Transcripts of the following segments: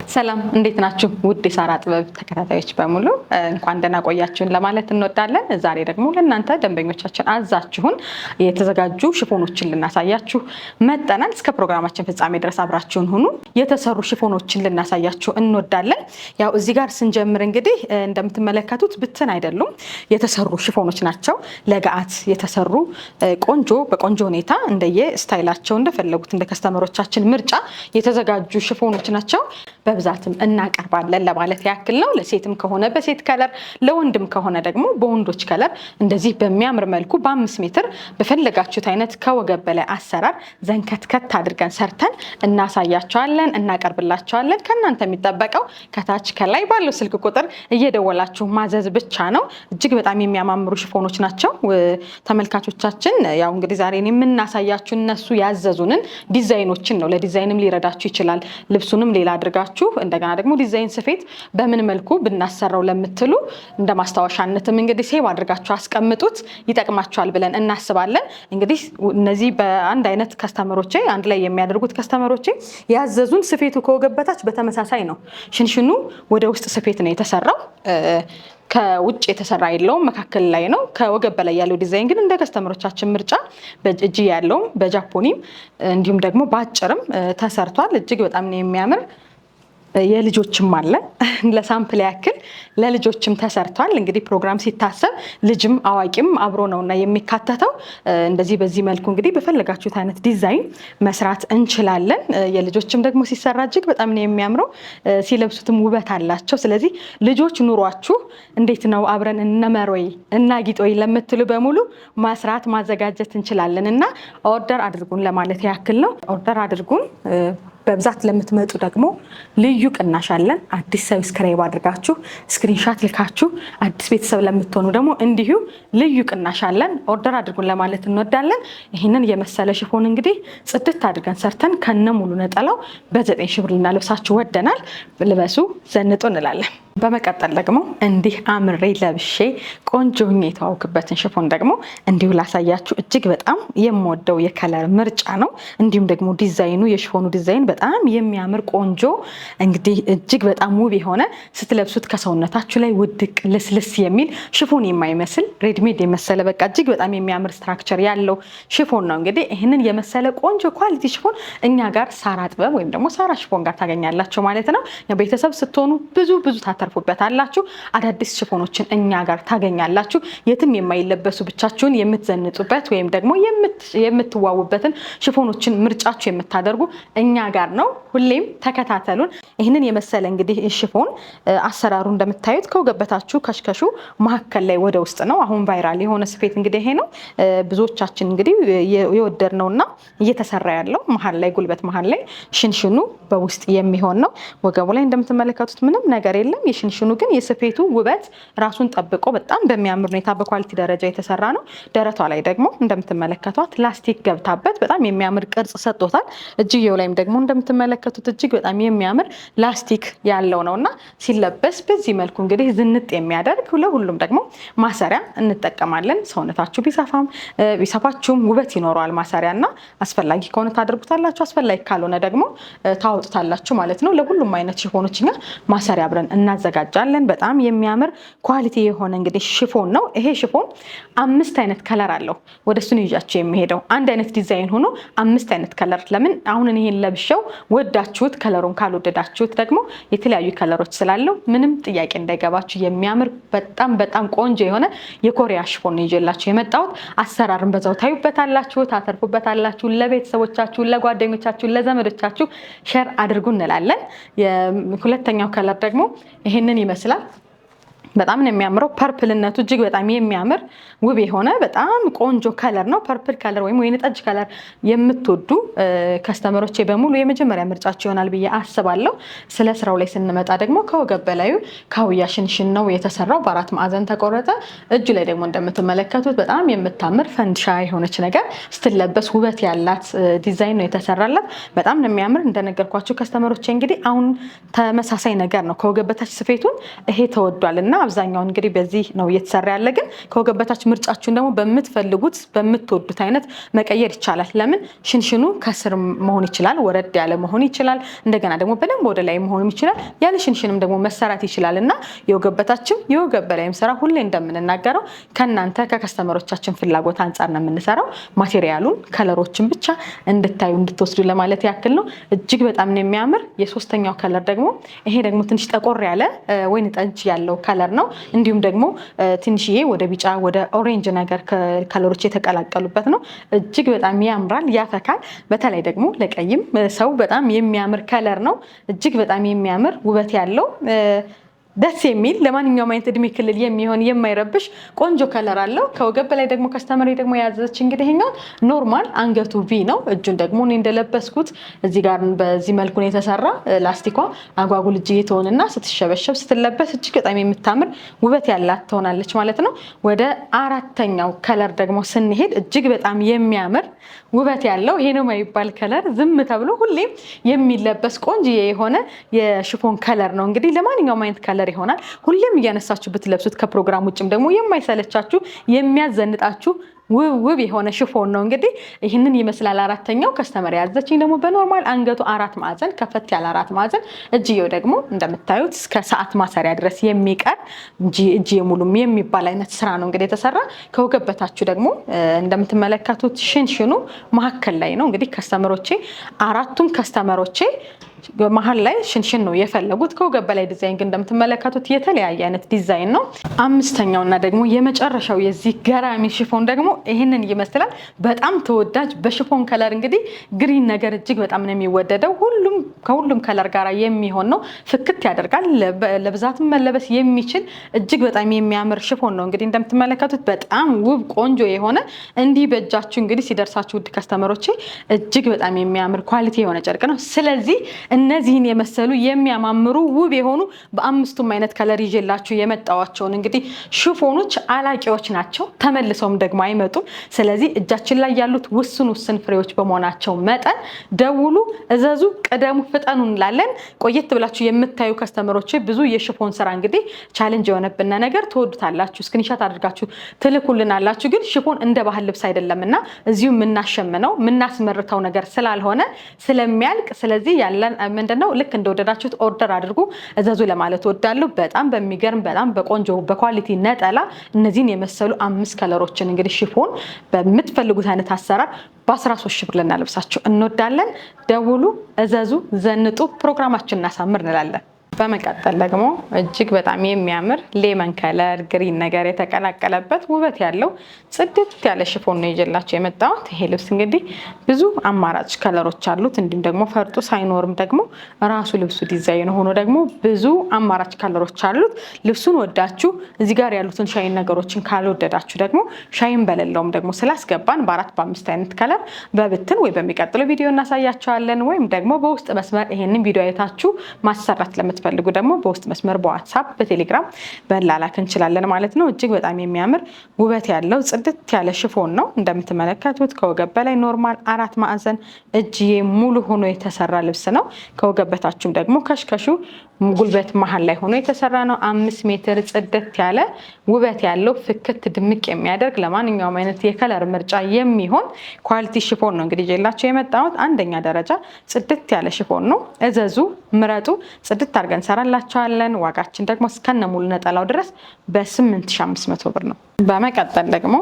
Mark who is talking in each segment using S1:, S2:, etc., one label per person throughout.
S1: ሰላም እንዴት ናችሁ? ውድ የሳራ ጥበብ ተከታታዮች በሙሉ እንኳን ደህና ቆያችሁን ለማለት እንወዳለን። ዛሬ ደግሞ ለእናንተ ደንበኞቻችን አዛችሁን የተዘጋጁ ሽፎኖችን ልናሳያችሁ መጥተናል። እስከ ፕሮግራማችን ፍጻሜ ድረስ አብራችሁን ሁኑ። የተሰሩ ሽፎኖችን ልናሳያችሁ እንወዳለን። ያው እዚህ ጋር ስንጀምር እንግዲህ እንደምትመለከቱት ብትን አይደሉም፣ የተሰሩ ሽፎኖች ናቸው። ለገዓት የተሰሩ ቆንጆ በቆንጆ ሁኔታ እንደየ ስታይላቸው እንደፈለጉት እንደ ከስተመሮቻችን ምርጫ የተዘጋጁ ሽፎኖች ናቸው። በብዛትም እናቀርባለን ለማለት ያክል ነው። ለሴትም ከሆነ በሴት ከለር፣ ለወንድም ከሆነ ደግሞ በወንዶች ከለር እንደዚህ በሚያምር መልኩ በ5 ሜትር በፈለጋችሁት አይነት ከወገብ በላይ አሰራር ዘንከትከት አድርገን ሰርተን እናሳያቸዋለን፣ እናቀርብላቸዋለን። ከእናንተ የሚጠበቀው ከታች ከላይ ባለው ስልክ ቁጥር እየደወላችሁ ማዘዝ ብቻ ነው። እጅግ በጣም የሚያማምሩ ሽፎኖች ናቸው ተመልካቾቻችን። ያው እንግዲህ ዛሬ የምናሳያችሁ እነሱ ያዘዙንን ዲዛይኖችን ነው። ለዲዛይንም ሊረዳችሁ ይችላል። ልብሱንም ሌላ አድርጋችሁ እንደገና ደግሞ ዲዛይን ስፌት በምን መልኩ ብናሰራው ለምትሉ እንደ ማስታወሻነትም እንግዲህ ሴቭ አድርጋችሁ አስቀምጡት፣ ይጠቅማችኋል ብለን እናስባለን። እንግዲህ እነዚህ በአንድ አይነት ከስተመሮቼ አንድ ላይ የሚያደርጉት ከስተመሮቼ ያዘዙን ስፌቱ ከወገብ በታች በተመሳሳይ ነው። ሽንሽኑ ወደ ውስጥ ስፌት ነው የተሰራው። ከውጭ የተሰራ የለውም፣ መካከል ላይ ነው። ከወገብ በላይ ያለው ዲዛይን ግን እንደ ከስተመሮቻችን ምርጫ በእጅ ያለውም በጃፖኒም እንዲሁም ደግሞ በአጭርም ተሰርቷል። እጅግ በጣም ነው የሚያምር። የልጆችም አለ ለሳምፕል ያክል ለልጆችም ተሰርቷል። እንግዲህ ፕሮግራም ሲታሰብ ልጅም አዋቂም አብሮ ነውና የሚካተተው። እንደዚህ በዚህ መልኩ እንግዲህ በፈለጋችሁት አይነት ዲዛይን መስራት እንችላለን። የልጆችም ደግሞ ሲሰራ እጅግ በጣም ነው የሚያምረው። ሲለብሱትም ውበት አላቸው። ስለዚህ ልጆች ኑሯችሁ እንዴት ነው አብረን እነመሮይ እናጊጦይ ለምትሉ በሙሉ መስራት ማዘጋጀት እንችላለን እና ኦርደር አድርጉን ለማለት ያክል ነው። ኦርደር አድርጉን። በብዛት ለምትመጡ ደግሞ ልዩ ቅናሽ አለን። አዲስ ሰብስክራይብ አድርጋችሁ ስክሪንሻት ልካችሁ አዲስ ቤተሰብ ለምትሆኑ ደግሞ እንዲሁ ልዩ ቅናሽ አለን። ኦርደር አድርጉን ለማለት እንወዳለን። ይህንን የመሰለ ሽፎን እንግዲህ ጽድት አድርገን ሰርተን ከነ ሙሉ ነጠላው በ9 ሺህ ብር ልናለብሳችሁ ወደናል። ልበሱ፣ ዘንጡ እንላለን። በመቀጠል ደግሞ እንዲህ አምሬ ለብሼ ቆንጆ ሆኜ የተዋወቅበትን ሽፎን ደግሞ እንዲሁ ላሳያችሁ። እጅግ በጣም የምወደው የከለር ምርጫ ነው። እንዲሁም ደግሞ ዲዛይኑ የሽፎኑ ዲዛይን በጣም የሚያምር ቆንጆ እንግዲህ እጅግ በጣም ውብ የሆነ ስትለብሱት ከሰውነታችሁ ላይ ውድቅ ልስልስ የሚል ሽፎን የማይመስል ሬድሜድ የመሰለ በቃ እጅግ በጣም የሚያምር ስትራክቸር ያለው ሽፎን ነው። እንግዲህ ይህንን የመሰለ ቆንጆ ኳሊቲ ሽፎን እኛ ጋር ሳራ ጥበብ ወይም ደግሞ ሳራ ሽፎን ጋር ታገኛላችሁ ማለት ነው። ቤተሰብ ስትሆኑ ብዙ ታተርፉበታላችሁ። አዳዲስ ሽፎኖችን እኛ ጋር ታገኛላችሁ። የትም የማይለበሱ ብቻችሁን የምትዘንጡበት ወይም ደግሞ የምትዋቡበትን ሽፎኖችን ምርጫችሁ የምታደርጉ እኛ ጋር ነው። ሁሌም ተከታተሉን። ይህንን የመሰለ እንግዲህ ሽፎን አሰራሩ እንደምታዩት ከወገበታችሁ ከሽከሹ መካከል ላይ ወደ ውስጥ ነው። አሁን ቫይራል የሆነ ስፌት እንግዲህ ይሄ ነው። ብዙዎቻችን እንግዲህ የወደድነውና እየተሰራ ያለው መሀል ላይ ጉልበት መሀል ላይ ሽንሽኑ በውስጥ የሚሆን ነው። ወገቡ ላይ እንደምትመለከቱት ምንም ነገር የለም። የሽንሽኑ ግን የስፌቱ ውበት ራሱን ጠብቆ በጣም በሚያምር ሁኔታ በኳሊቲ ደረጃ የተሰራ ነው። ደረቷ ላይ ደግሞ እንደምትመለከቷት ላስቲክ ገብታበት በጣም የሚያምር ቅርጽ ሰጥቶታል። እጅየው ላይም ደግሞ እንደምትመለከቱት እጅግ በጣም የሚያምር ላስቲክ ያለው ነውና ሲለበስ በዚህ መልኩ እንግዲህ ዝንጥ የሚያደርግ ለሁሉም ደግሞ ማሰሪያ እንጠቀማለን። ሰውነታችሁ ቢሰፋችሁም ውበት ይኖረዋል ማሰሪያና አስፈላጊ ከሆነ ታደርጉታላችሁ፣ አስፈላጊ ካልሆነ ደግሞ ታወጡታላችሁ ማለት ነው። ለሁሉም አይነት ሽፎኖች እኛ ማሰሪያ አብረን እናዘጋጃለን። በጣም የሚያምር ኳሊቲ የሆነ እንግዲህ ሽፎን ነው። ይሄ ሽፎን 5 አይነት ከለር አለው። ወደ እሱን ይዣችሁ የሚሄደው አንድ አይነት ዲዛይን ሆኖ 5 አይነት ከለር። ለምን አሁን ይሄን ለብሼው ወዳችሁት ከለሩን ካልወደዳችሁት ደግሞ የተለያዩ ከለሮች ስላለው ምንም ጥያቄ እንዳይገባችሁ የሚያምር በጣም ቆንጆ የሆነ የኮሪያ ሽፎን ነው ይዤላችሁ የመጣሁት። አሰራርን በዛው ታዩበታላችሁ፣ ታተርፉበታላችሁ። ለቤተሰቦቻችሁ፣ ለጓደኞቻችሁ፣ ለዘመዶቻችሁ ሼር አድርጉ እንላለን። ሁለተኛው ከለር ደግሞ ይሄንን ይመስላል። በጣም ነው የሚያምረው። ፐርፕልነቱ እጅግ በጣም የሚያምር ውብ የሆነ በጣም ቆንጆ ከለር ነው። ፐርፕል ከለር ወይም ወይን ጠጅ ከለር የምትወዱ ከስተመሮቼ በሙሉ የመጀመሪያ ምርጫቸው ይሆናል ብዬ አስባለሁ። ስለ ስራው ላይ ስንመጣ ደግሞ ከወገብ በላዩ ካውያ ሽንሽን ነው የተሰራው። በ4 ማዕዘን ተቆረጠ። እጁ ላይ ደግሞ እንደምትመለከቱት በጣም የምታምር ፈንድሻ የሆነች ነገር ስትለበስ ውበት ያላት ዲዛይን ነው የተሰራላት። በጣም ነው የሚያምር። እንደነገርኳችሁ ከስተመሮቼ እንግዲህ አሁን ተመሳሳይ ነገር ነው ከወገብ በታች ስፌቱን ይሄ ተወዷልና አብዛኛው እንግዲህ በዚህ ነው እየተሰራ ያለ። ግን ከወገብ በታች ምርጫችሁን ደግሞ በምትፈልጉት በምትወዱት አይነት መቀየር ይቻላል። ለምን ሽንሽኑ ከስር መሆን ይችላል፣ ወረድ ያለ መሆን ይችላል። እንደገና ደግሞ በደንብ ወደ ላይ መሆን ይችላል። ያለ ሽንሽንም ደግሞ መሰራት ይችላል እና የወገብ በታችም የወገብ በላይም ስራ ሁሌ እንደምንናገረው ከናንተ ከከስተመሮቻችን ፍላጎት አንጻር ነው የምንሰራው። ማቴሪያሉን ከለሮችን ብቻ እንድታዩ እንድትወስዱ ለማለት ያክል ነው። እጅግ በጣም ነው የሚያምር። የሶስተኛው ከለር ደግሞ ይሄ ደግሞ ትንሽ ጠቆር ያለ ወይን ጠጅ ያለው ከለር ነው። እንዲሁም ደግሞ ትንሽዬ ወደ ቢጫ ወደ ኦሬንጅ ነገር ከለሮች የተቀላቀሉበት ነው። እጅግ በጣም ያምራል፣ ያፈካል። በተለይ ደግሞ ለቀይም ሰው በጣም የሚያምር ከለር ነው። እጅግ በጣም የሚያምር ውበት ያለው ደስ የሚል ለማንኛውም አይነት እድሜ ክልል የሚሆን የማይረብሽ ቆንጆ ከለር አለው። ከወገብ በላይ ደግሞ ከስተመሪ ደግሞ ያዘች እንግዲህ ይሄኛው ኖርማል አንገቱ ቪ ነው። እጁን ደግሞ እኔ እንደለበስኩት እዚህ ጋር በዚህ መልኩ ነው የተሰራ። ላስቲኳ አጓጉል እጅጌ ትሆንና ስትሸበሸብ ስትለበስ እጅግ በጣም የምታምር ውበት ያላት ትሆናለች ማለት ነው። ወደ አራተኛው ከለር ደግሞ ስንሄድ እጅግ በጣም የሚያምር ውበት ያለው ይሄ ነው የማይባል ከለር ዝም ተብሎ ሁሌም የሚለበስ ቆንጆዬ የሆነ የሽፎን ከለር ነው። እንግዲህ ለማንኛውም አይነት ከለር ይሆናል። ሁሌም እያነሳችሁ ብትለብሱት ከፕሮግራም ውጭም ደግሞ የማይሰለቻችሁ የሚያዘንጣችሁ ውብ የሆነ ሽፎን ነው። እንግዲህ ይህንን ይመስላል። አራተኛው ከስተመር ያዘችኝ ደግሞ በኖርማል አንገቱ 4 ማዕዘን ከፈት ያለ 4 ማዕዘን፣ እጅየው ደግሞ እንደምታዩት እስከ ሰዓት ማሰሪያ ድረስ የሚቀር እጅየ ሙሉም የሚባል አይነት ስራ ነው እንግዲህ የተሰራ። ከወገብ በታችሁ ደግሞ እንደምትመለከቱት ሽንሽኑ መሀከል ላይ ነው። እንግዲህ ከስተመሮቼ አራቱም ከስተመሮቼ መሀል ላይ ሽንሽን ነው የፈለጉት። ከወገብ በላይ ዲዛይን ግን እንደምትመለከቱት የተለያየ አይነት ዲዛይን ነው። አምስተኛውና ደግሞ የመጨረሻው የዚህ ገራሚ ሽፎን ደግሞ ይህንን ይመስላል። በጣም ተወዳጅ በሽፎን ከለር እንግዲህ ግሪን ነገር እጅግ በጣም ነው የሚወደደው። ከሁሉም ከለር ጋር የሚሆን ነው። ፍክት ያደርጋል። ለብዛትም መለበስ የሚችል እጅግ በጣም የሚያምር ሽፎን ነው። እንግዲህ እንደምትመለከቱት በጣም ውብ ቆንጆ የሆነ እንዲህ በእጃችሁ እንግዲህ ሲደርሳችሁ ውድ ከስተመሮቼ እጅግ በጣም የሚያምር ኳሊቲ የሆነ ጨርቅ ነው። ስለዚህ እነዚህን የመሰሉ የሚያማምሩ ውብ የሆኑ በአምስቱም አይነት ከለር ይዤላችሁ የመጣዋቸውን እንግዲህ ሽፎኖች አላቂዎች ናቸው። ተመልሰውም ደግሞ አይመጡም። ስለዚህ እጃችን ላይ ያሉት ውስን ፍሬዎች በመሆናቸው መጠን ደውሉ፣ እዘዙ፣ ቅደሙ፣ ፍጠኑ እንላለን። ቆየት ብላችሁ የምታዩ ከስተመሮች ብዙ የሽፎን ስራ እንግዲህ ቻሌንጅ የሆነብን ነገር ትወዱታላችሁ፣ ስክሪንሻት አድርጋችሁ ትልኩልናላችሁ። ግን ሽፎን እንደ ባህል ልብስ አይደለምና እዚሁ የምናሸምነው የምናስመርተው ነገር ስላልሆነ ስለሚያልቅ ስለዚህ ያለን ምንድነው ልክ እንደወደዳችሁት ኦርደር አድርጉ፣ እዘዙ ለማለት ወዳለሁ። በጣም በሚገርም በጣም በቆንጆ በኳሊቲ ነጠላ እነዚህን የመሰሉ 5 ከለሮችን እንግዲህ ሽፎን በምትፈልጉት አይነት አሰራር በ13 ሺህ ብር ልናለብሳችሁ እንወዳለን። ደውሉ፣ እዘዙ፣ ዘንጡ፣ ፕሮግራማችን እናሳምር እንላለን። በመቀጠል ደግሞ እጅግ በጣም የሚያምር ሌመን ከለር ግሪን ነገር የተቀላቀለበት ውበት ያለው ጽድት ያለ ሽፎን ነው ይዤላችሁ የመጣሁት። ይሄ ልብስ እንግዲህ ብዙ አማራጭ ከለሮች አሉት። እንዲሁም ደግሞ ፈርጡ ሳይኖርም ደግሞ ራሱ ልብሱ ዲዛይን ሆኖ ደግሞ ብዙ አማራጭ ከለሮች አሉት። ልብሱን ወዳችሁ እዚህ ጋር ያሉትን ሻይን ነገሮችን ካልወደዳችሁ ደግሞ ሻይን በሌለውም ደግሞ ስላስገባን በ4 በ5 አይነት ከለር በብትን ወይ በሚቀጥለው ቪዲዮ እናሳያቸዋለን። ወይም ደግሞ በውስጥ መስመር ይሄንን ቪዲዮ አይታችሁ ማሰራት ለምትፈልጉ ደግሞ በውስጥ መስመር በዋትስአፕ በቴሌግራም በላላክ እንችላለን ማለት ነው። እጅግ በጣም የሚያምር ውበት ያለው ጽድት ያለ ሽፎን ነው። እንደምትመለከቱት ከወገብ በላይ ኖርማል 4 ማዕዘን እጅዬ ሙሉ ሆኖ የተሰራ ልብስ ነው። ከወገብ በታችም ደግሞ ከሽከሹ ጉልበት መሀል ላይ ሆኖ የተሰራ ነው። 5 ሜትር ጽድት ያለ ውበት ያለው ፍክት ድምቅ የሚያደርግ ለማንኛውም አይነት የከለር ምርጫ የሚሆን ኳሊቲ ሽፎን ነው እንግዲህ ይዤላችሁ የመጣሁት። አንደኛ ደረጃ ጽድት ያለ ሽፎን ነው። እዘዙ፣ ምረጡ፣ ጽድት አድርገን እንሰራላችኋለን። ዋጋችን ደግሞ እስከነ ሙሉ ነጠላው ድረስ በ8500 ብር ነው። በመቀጠል ደግሞ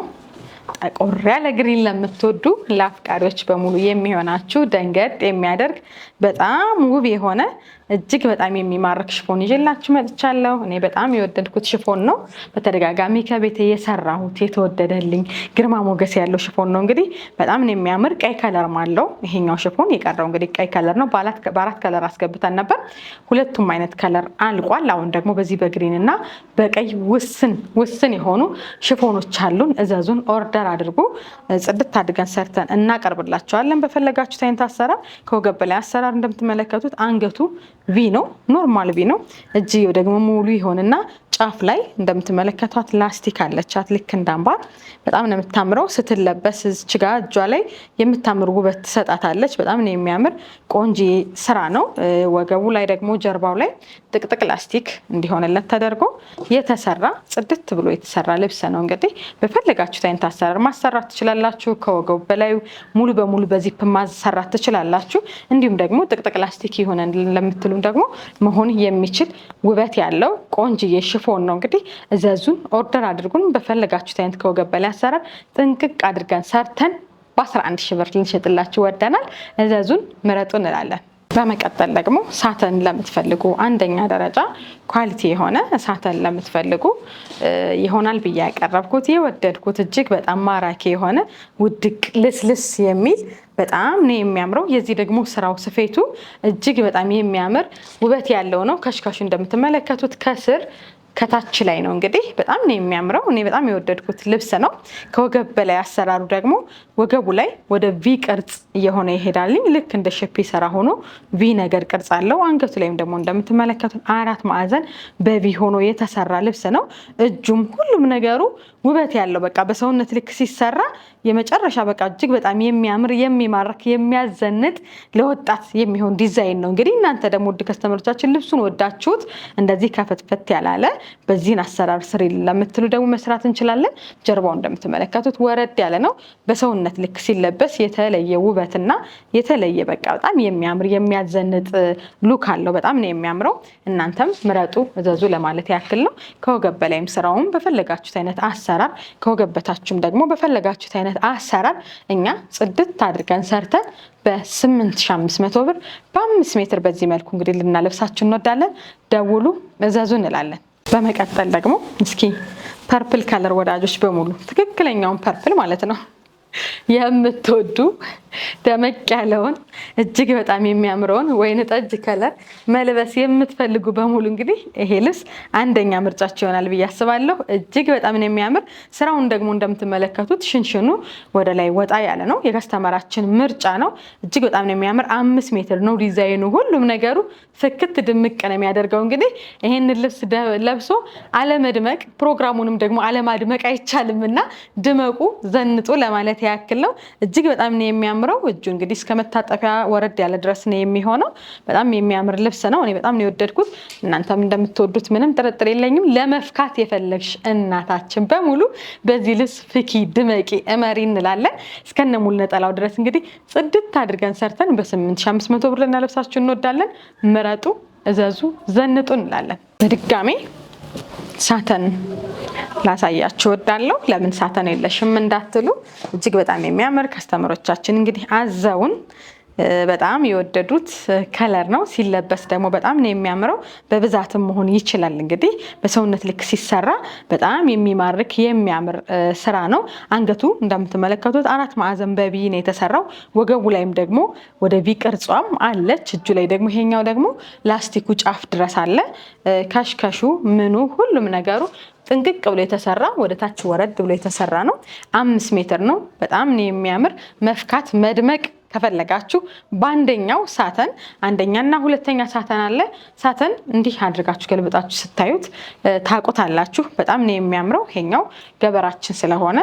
S1: ጠቆር ያለ ግሪን ለምትወዱ ለአፍቃሪዎች በሙሉ የሚሆናችሁ ደንገጥ የሚያደርግ በጣም ውብ የሆነ እጅግ በጣም የሚማርክ ሽፎን ይዤላችሁ መጥቻለሁ። እኔ በጣም የወደድኩት ሽፎን ነው። በተደጋጋሚ ከቤቴ የሰራሁት የተወደደልኝ ግርማ ሞገስ ያለው ሽፎን ነው። እንግዲህ በጣም ነው የሚያምር። ቀይ ከለርም አለው ይሄኛው ሽፎን። የቀረው እንግዲህ ቀይ ከለር ነው። በአራት ከለር አስገብተን ነበር። ሁለቱም አይነት ከለር አልቋል። አሁን ደግሞ በዚህ በግሪን እና በቀይ ውስን የሆኑ ሽፎኖች አሉን። እዘዙን፣ ኦርደር አድርጉ። ጽድት አድርገን ሰርተን እናቀርብላቸዋለን በፈለጋችሁት አይነት አሰራር። ከወገብ በላይ አሰራር እንደምትመለከቱት አንገቱ ቪ ነው፣ ኖርማል ቪ ነው። እጅየው ደግሞ ሙሉ ይሆንና ጫፍ ላይ እንደምትመለከቷት ላስቲክ አለቻት ልክ እንዳምባር በጣም ነው የምታምረው። ስትለበስ እዚች ጋር እጇ ላይ የምታምር ውበት ትሰጣታለች። በጣም ነው የሚያምር ቆንጆ ስራ ነው። ወገቡ ላይ ደግሞ ጀርባው ላይ ጥቅጥቅ ላስቲክ እንዲሆንለት ተደርጎ የተሰራ ጽድት ብሎ የተሰራ ልብስ ነው። እንግዲህ በፈለጋችሁት አይነት አሰራር ማሰራት ትችላላችሁ። ከወገቡ በላይ ሙሉ በሙሉ በዚፕ ማሰራት ትችላላችሁ። እንዲሁም ደግሞ ጥቅጥቅ ላስቲክ ይሆነ ለምትሉም ደግሞ መሆን የሚችል ውበት ያለው ቆንጆዬ ሽፎን ነው። እንግዲህ እዘዙን፣ ኦርደር አድርጉን። በፈለጋችሁት አይነት ከወገብ በላይ አሰራር ጥንቅቅ አድርገን ሰርተን በ11 ሺህ ብር ልንሸጥላችሁ ወደናል። እዘዙን፣ ምረጡ እንላለን። በመቀጠል ደግሞ ሳተን ለምትፈልጉ አንደኛ ደረጃ ኳሊቲ የሆነ ሳተን ለምትፈልጉ ይሆናል ብዬ ያቀረብኩት የወደድኩት እጅግ በጣም ማራኪ የሆነ ውድቅ ልስልስ የሚል በጣም ነው የሚያምረው። የዚህ ደግሞ ስራው ስፌቱ እጅግ በጣም የሚያምር ውበት ያለው ነው። ከሽካሹ እንደምትመለከቱት ከስር ከታች ላይ ነው። እንግዲህ በጣም ነው የሚያምረው። እኔ በጣም የወደድኩት ልብስ ነው። ከወገብ በላይ አሰራሩ ደግሞ ወገቡ ላይ ወደ ቪ ቅርጽ እየሆነ ይሄዳልኝ። ልክ እንደ ሸፒ ሰራ ሆኖ ቪ ነገር ቅርጽ አለው። አንገቱ ላይም ደግሞ እንደምትመለከቱት 4 ማዕዘን በቪ ሆኖ የተሰራ ልብስ ነው። እጁም ሁሉም ነገሩ ውበት ያለው በቃ በሰውነት ልክ ሲሰራ የመጨረሻ በቃ እጅግ በጣም የሚያምር የሚማርክ የሚያዘንጥ ለወጣት የሚሆን ዲዛይን ነው። እንግዲህ እናንተ ደግሞ ውድ ከስተመሮቻችን ልብሱን ወዳችሁት እንደዚህ ከፈትፈት ያላለ በዚህን አሰራር ስሪ ለምትሉ ደግሞ መስራት እንችላለን። ጀርባው እንደምትመለከቱት ወረድ ያለ ነው። በሰውነት ልክ ሲለበስ የተለየ ውበትና የተለየ በቃ በጣም የሚያምር የሚያዘንጥ ሉክ አለው። በጣም ነው የሚያምረው። እናንተም ምረጡ፣ እዘዙ ለማለት ያክል ነው። ከወገብ በላይም ስራውን በፈለጋችሁት አይነት አሰራር ከወገብ በታችም ደግሞ በፈለጋችሁት አይነት አሰራር እኛ ጽድት አድርገን ሰርተን በ8500 ብር በ5 ሜትር በዚህ መልኩ እንግዲህ ልናለብሳችሁ እንወዳለን። ደውሉ፣ እዘዙ እንላለን። በመቀጠል ደግሞ እስኪ ፐርፕል ከለር ወዳጆች በሙሉ ትክክለኛውን ፐርፕል ማለት ነው የምትወዱ ደመቅ ያለውን እጅግ በጣም የሚያምረውን ወይን ጠጅ ከለር መልበስ የምትፈልጉ በሙሉ እንግዲህ ይሄ ልብስ አንደኛ ምርጫችሁ ይሆናል ብዬ አስባለሁ። እጅግ በጣም ነው የሚያምር። ስራውን ደግሞ እንደምትመለከቱት ሽንሽኑ ወደ ላይ ወጣ ያለ ነው። የከስተመራችን ምርጫ ነው። እጅግ በጣም ነው የሚያምር። 5 ሜትር ነው ዲዛይኑ። ሁሉም ነገሩ ፍክት ድምቅ ነው የሚያደርገው። እንግዲህ ይሄንን ልብስ ለብሶ አለመድመቅ ፕሮግራሙንም ደግሞ አለማድመቅ አይቻልምና ድመቁ፣ ዘንጡ ለማለት ያክል ነው። እጅግ በጣም ነው የሚያምረው። እጁ እንግዲህ እስከ መታጠፊያ ወረድ ያለ ድረስ ነው የሚሆነው። በጣም የሚያምር ልብስ ነው። እኔ በጣም ነው የወደድኩት። እናንተም እንደምትወዱት ምንም ጥርጥር የለኝም። ለመፍካት የፈለግሽ እናታችን በሙሉ በዚህ ልብስ ፍኪ፣ ድመቂ፣ እመሪ እንላለን። እስከነ ሙሉ ነጠላው ድረስ እንግዲህ ጽድት አድርገን ሰርተን በ8500 ብር ልናለብሳችሁ እንወዳለን። ምረጡ፣ እዘዙ፣ ዘንጡ እንላለን። በድጋሜ ሳተን ላሳያችሁ እወዳለሁ። ለምን ሳተን የለሽም እንዳትሉ እጅግ በጣም የሚያምር ከስተመሮቻችን እንግዲህ አዘውን በጣም የወደዱት ከለር ነው። ሲለበስ ደግሞ በጣም ነው የሚያምረው። በብዛትም መሆን ይችላል። እንግዲህ በሰውነት ልክ ሲሰራ በጣም የሚማርክ የሚያምር ስራ ነው። አንገቱ እንደምትመለከቱት 4 ማዕዘን በቢ ነው የተሰራው። ወገቡ ላይም ደግሞ ወደ ቪ ቅርጿም አለች። እጁ ላይ ደግሞ ይሄኛው ደግሞ ላስቲኩ ጫፍ ድረስ አለ። ከሽከሹ ምኑ ሁሉም ነገሩ ጥንቅቅ ብሎ የተሰራ ወደ ታች ወረድ ብሎ የተሰራ ነው። 5 ሜትር ነው። በጣም ነው የሚያምር። መፍካት መድመቅ ከፈለጋችሁ በአንደኛው ሳተን አንደኛና ሁለተኛ ሳተን አለ። ሳተን እንዲህ አድርጋችሁ ገልብጣችሁ ስታዩት ታውቁታላችሁ። በጣም ነው የሚያምረው። ይሄኛው ገበራችን ስለሆነ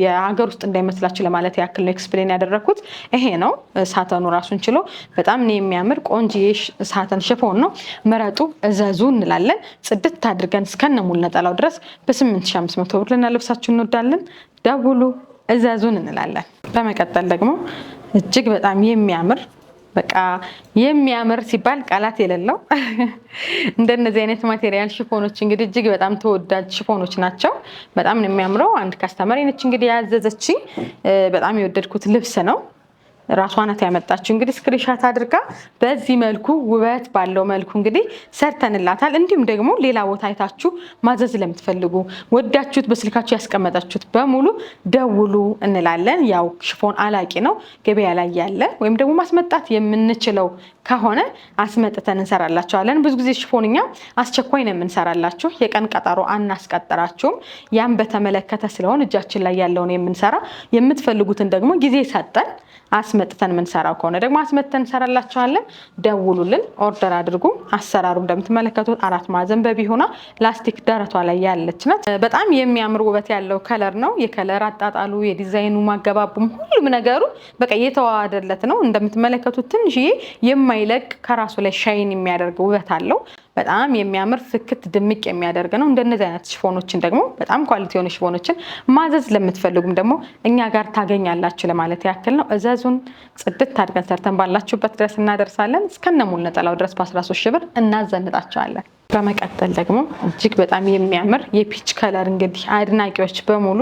S1: የሀገር ውስጥ እንዳይመስላችሁ ለማለት ያክል ነው ኤክስፕሌን ያደረኩት። ይሄ ነው ሳተኑ ራሱን ችሎ በጣም ነው የሚያምር ቆንጆዬ ሳተን ሽፎን ነው። ምረጡ፣ እዘዙ እንላለን። ጽድት አድርገን እስከነ ሙሉ ነጠላው ድረስ በ8500 ብር ልናለብሳችሁ እንወዳለን። ደውሉ፣ እዘዙን እንላለን። በመቀጠል ደግሞ እጅግ በጣም የሚያምር በቃ የሚያምር ሲባል ቃላት የሌለው እንደነዚህ አይነት ማቴሪያል ሽፎኖች እንግዲህ እጅግ በጣም ተወዳጅ ሽፎኖች ናቸው። በጣም ነው የሚያምረው። አንድ ካስተመር ነች እንግዲህ ያዘዘችኝ። በጣም የወደድኩት ልብስ ነው። ራሷ ናት ያመጣችው። እንግዲህ ስክሪንሻት አድርጋ በዚህ መልኩ ውበት ባለው መልኩ እንግዲህ ሰርተንላታል። እንዲሁም ደግሞ ሌላ ቦታ አይታችሁ ማዘዝ ለምትፈልጉ ወዳችሁት በስልካችሁ ያስቀመጣችሁት በሙሉ ደውሉ እንላለን። ያው ሽፎን አላቂ ነው ገበያ ላይ ያለ ወይም ደግሞ ማስመጣት የምንችለው ከሆነ አስመጥተን እንሰራላችኋለን። ብዙ ጊዜ ሽፎንኛ አስቸኳይ ነው የምንሰራላችሁ። የቀን ቀጠሮ አናስቀጥራችሁም። ያን በተመለከተ ስለሆነ እጃችን ላይ ያለውን የምንሰራ የምትፈልጉትን ደግሞ ጊዜ ሰጠን አስመጥተን የምንሰራው ከሆነ ደግሞ አስመጥተን እንሰራላችኋለን። ደውሉልን፣ ኦርደር አድርጉ። አሰራሩ እንደምትመለከቱት 4 ማዕዘን በቢሆና ላስቲክ ደረቷ ላይ ያለች ናት። በጣም የሚያምር ውበት ያለው ከለር ነው። የከለር አጣጣሉ፣ የዲዛይኑ ማገባቡም ሁሉም ነገሩ በቃ የተዋሃደለት ነው። እንደምትመለከቱት ትንሽዬ የማይለቅ ከራሱ ላይ ሻይን የሚያደርግ ውበት አለው። በጣም የሚያምር ፍክት ድምቅ የሚያደርግ ነው። እንደነዚህ አይነት ሽፎኖችን ደግሞ በጣም ኳሊቲ የሆኑ ሽፎኖችን ማዘዝ ለምትፈልጉም ደግሞ እኛ ጋር ታገኛላችሁ ለማለት ያክል ነው። እዘዙን፣ ጽድት አድርገን ሰርተን ባላችሁበት ድረስ እናደርሳለን። እስከነ ሙሉ ነጠላው ድረስ በ13 ሺህ ብር እናዘንጣቸዋለን። በመቀጠል ደግሞ እጅግ በጣም የሚያምር የፒች ከለር እንግዲህ አድናቂዎች በሙሉ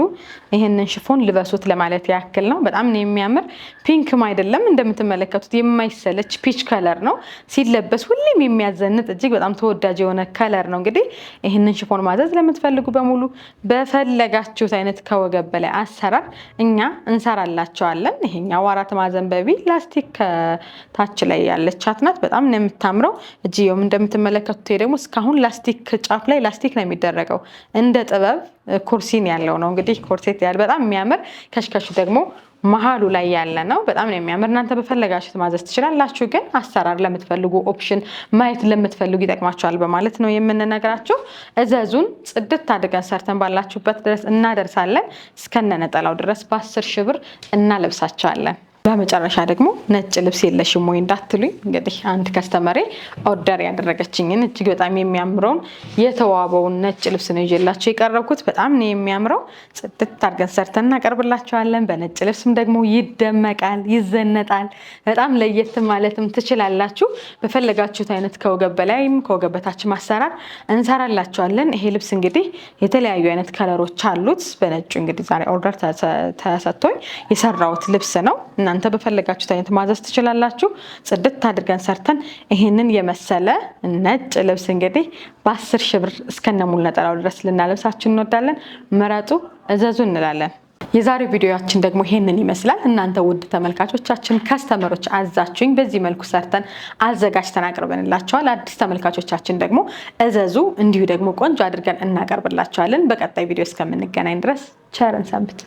S1: ይህንን ሽፎን ልበሱት ለማለት ያክል ነው። በጣም ነው የሚያምር። ፒንክም አይደለም እንደምትመለከቱት የማይሰለች ፒች ከለር ነው። ሲለበስ ሁሌም የሚያዘንጥ እጅግ በጣም ተወዳጅ የሆነ ከለር ነው። እንግዲህ ይህንን ሽፎን ማዘዝ ለምትፈልጉ በሙሉ በፈለጋችሁት አይነት ከወገብ በላይ አሰራር እኛ እንሰራላቸዋለን። ይሄኛው 4 ማዕዘን በቢ ላስቲክ ከታች ላይ ያለቻት ናት። በጣም ነው የምታምረው። እጅየውም እንደምትመለከቱት ደግሞ አሁን ላስቲክ ጫፍ ላይ ላስቲክ ነው የሚደረገው። እንደ ጥበብ ኩርሲን ያለው ነው እንግዲህ ኮርሴት ያለ በጣም የሚያምር ከሽከሹ ደግሞ መሀሉ ላይ ያለ ነው። በጣም ነው የሚያምር። እናንተ በፈለጋችሁት ማዘዝ ትችላላችሁ። ግን አሰራር ለምትፈልጉ ኦፕሽን ማየት ለምትፈልጉ ይጠቅማችኋል በማለት ነው የምንነግራችሁ። እዘዙን፣ ጽድት አድርገን ሰርተን ባላችሁበት ድረስ እናደርሳለን። እስከነ ነጠላው ድረስ በ10 ሺህ ብር እናለብሳቸዋለን። በመጨረሻ ደግሞ ነጭ ልብስ የለሽም ወይ እንዳትሉኝ፣ እንግዲህ አንድ ከስተመሬ ኦርደር ያደረገችኝን እጅግ በጣም የሚያምረውን የተዋበውን ነጭ ልብስ ነው ይዤላችሁ የቀረብኩት። በጣም ነው የሚያምረው። ጽድት አድርገን ሰርተን እናቀርብላችኋለን። በነጭ ልብስም ደግሞ ይደመቃል፣ ይዘነጣል። በጣም ለየት ማለትም ትችላላችሁ። በፈለጋችሁት አይነት ከወገብ በላይም ከወገብ በታች ማሰራር እንሰራላችኋለን። ይሄ ልብስ እንግዲህ የተለያዩ አይነት ከለሮች አሉት። በነጩ እንግዲህ ዛሬ ኦርደር ተሰጥቶኝ የሰራሁት ልብስ ነው። እናንተ በፈለጋችሁት አይነት ማዘዝ ትችላላችሁ። ጽድት አድርገን ሰርተን ይሄንን የመሰለ ነጭ ልብስ እንግዲህ በ10 ሺህ ብር እስከነ ሙሉ ነጠላው ድረስ ልናለብሳችሁ እንወዳለን። ምረጡ፣ እዘዙ እንላለን። የዛሬው ቪዲዮያችን ደግሞ ይሄንን ይመስላል። እናንተ ውድ ተመልካቾቻችን ከስተመሮች አዛችሁኝ በዚህ መልኩ ሰርተን አዘጋጅተን አቅርበንላችኋል። አዲስ ተመልካቾቻችን ደግሞ እዘዙ፣ እንዲሁ ደግሞ ቆንጆ አድርገን እናቀርብላችኋለን። በቀጣይ ቪዲዮ እስከምንገናኝ ድረስ ቸርን ሰንብት።